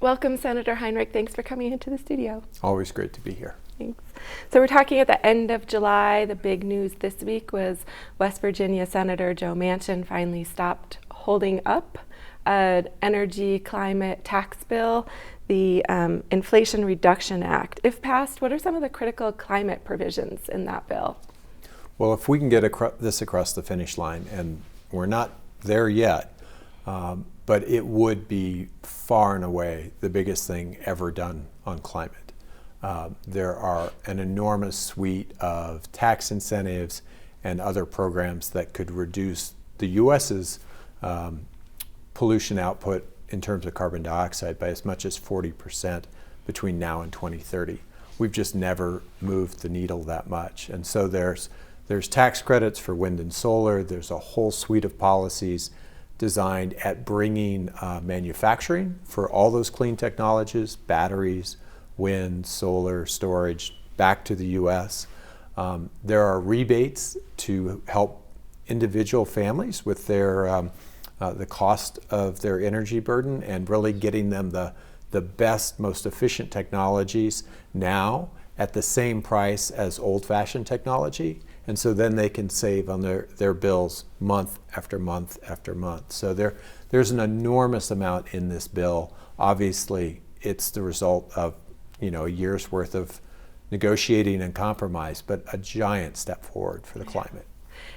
Welcome, Senator Heinrich. Thanks for coming into the studio. Always great to be here. Thanks. So we're talking at the end of July. The big news this week was West Virginia Senator Joe Manchin finally stopped holding up an energy climate tax bill, the Inflation Reduction Act. If passed, what are some of the critical climate provisions in that bill? Well, if we can get this across the finish line, and we're not there yet, but it would be far and away the biggest thing ever done on climate. There are an enormous suite of tax incentives and other programs that could reduce the U.S.'s pollution output in terms of carbon dioxide by as much as 40% between now and 2030. We've just never moved the needle that much. And so there's tax credits for wind and solar. There's a whole suite of policies designed at bringing manufacturing for all those clean technologies, batteries, wind, solar, storage, back to the U.S. There are rebates to help individual families with their the cost of their energy burden and really getting them the best, most efficient technologies now at the same price as old-fashioned technology. And so then they can save on their bills month after month after month. So there's an enormous amount in this bill. Obviously, it's the result of a year's worth of negotiating and compromise, but a giant step forward for the climate.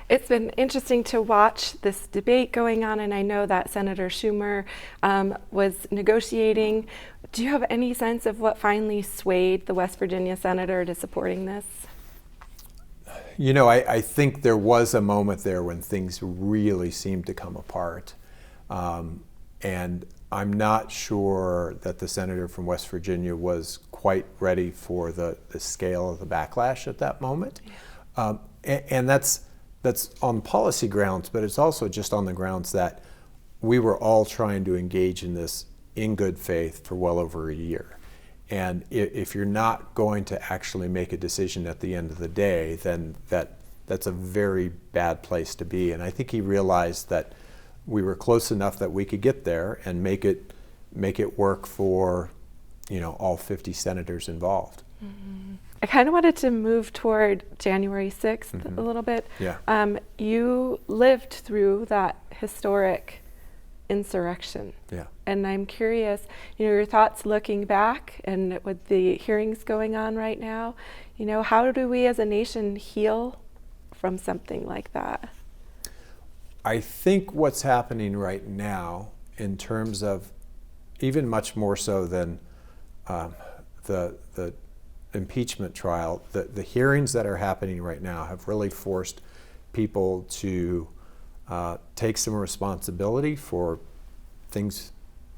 It's been interesting to watch this debate going on, and I know that Senator Schumer was negotiating. Do you have any sense of what finally swayed the West Virginia senator to supporting this? I think there was a moment there when things really seemed to come apart. And I'm not sure that the senator from West Virginia was quite ready for the scale of the backlash at that moment. And that's on policy grounds, but it's also just on the grounds that we were all trying to engage in this in good faith for well over a year. And if you're not going to actually make a decision at the end of the day, then that's a very bad place to be. And I think he realized that we were close enough that we could get there and make it work for all 50 senators involved. Mm-hmm. I kind of wanted to move toward January 6th a little bit. Yeah. You lived through that historic insurrection. Yeah. And I'm curious, your thoughts looking back and with the hearings going on right now, how do we as a nation heal from something like that? I think what's happening right now, in terms of even much more so than the impeachment trial, the hearings that are happening right now have really forced people to take some responsibility for things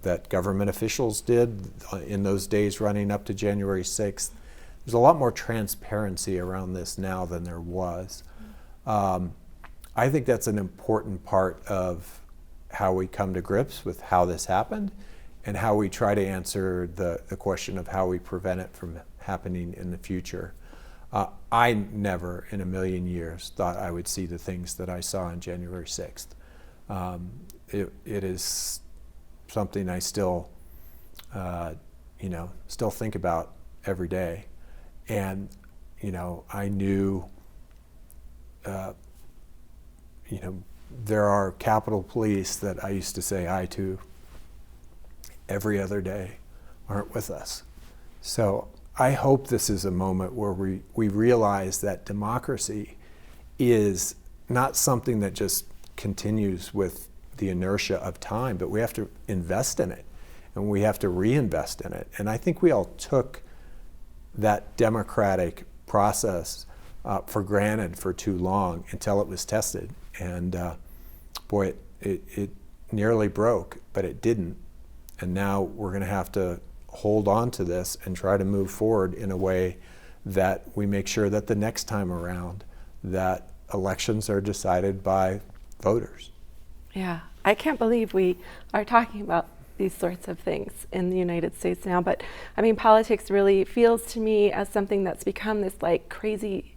that government officials did in those days running up to January 6th. There's a lot more transparency around this now than there was. I think that's an important part of how we come to grips with how this happened and how we try to answer the question of how we prevent it from happening in the future. I never in a million years thought I would see the things that I saw on January 6th. It is something I still think about every day. And, I knew, there are Capitol Police that I used to say hi to every other day aren't with us. So I hope this is a moment where we realize that democracy is not something that just continues with the inertia of time, but we have to invest in it and we have to reinvest in it. And I think we all took that democratic process for granted for too long until it was tested. And boy, it nearly broke, but it didn't. And now we're going to have to hold on to this and try to move forward in a way that we make sure that the next time around that elections are decided by voters. Yeah, I can't believe we are talking about these sorts of things in the United States now, but politics really feels to me as something that's become this crazy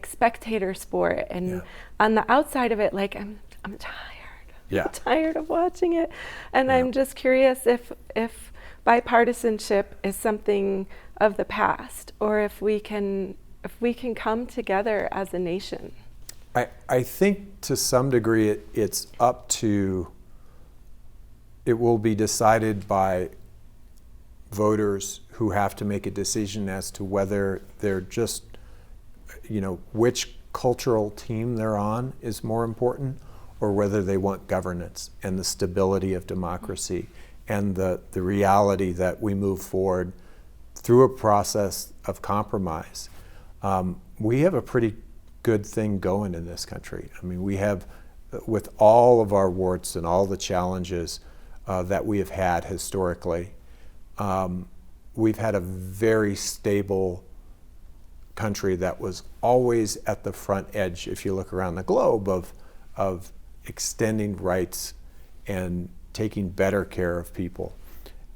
spectator sport, and on the outside of it, I'm tired. Yeah. I'm tired of watching it, and I'm just curious if bipartisanship is something of the past, or if we can come together as a nation. I think to some degree it will be decided by voters who have to make a decision as to whether they're just, which cultural team they're on is more important, or whether they want governance and the stability of democracy and the reality that we move forward through a process of compromise. We have a pretty good thing going in this country. I mean, we have, with all of our warts and all the challenges that we have had historically, we've had a very stable country that was always at the front edge, if you look around the globe, of extending rights and taking better care of people.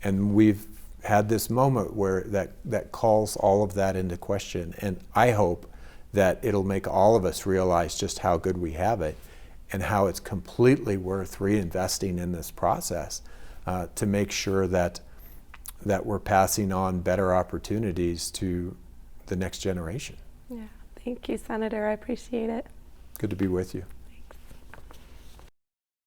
And we've had this moment where that calls all of that into question. And I hope that it'll make all of us realize just how good we have it and how it's completely worth reinvesting in this process to make sure that we're passing on better opportunities to the next generation. Yeah, thank you, Senator. I appreciate it. Good to be with you.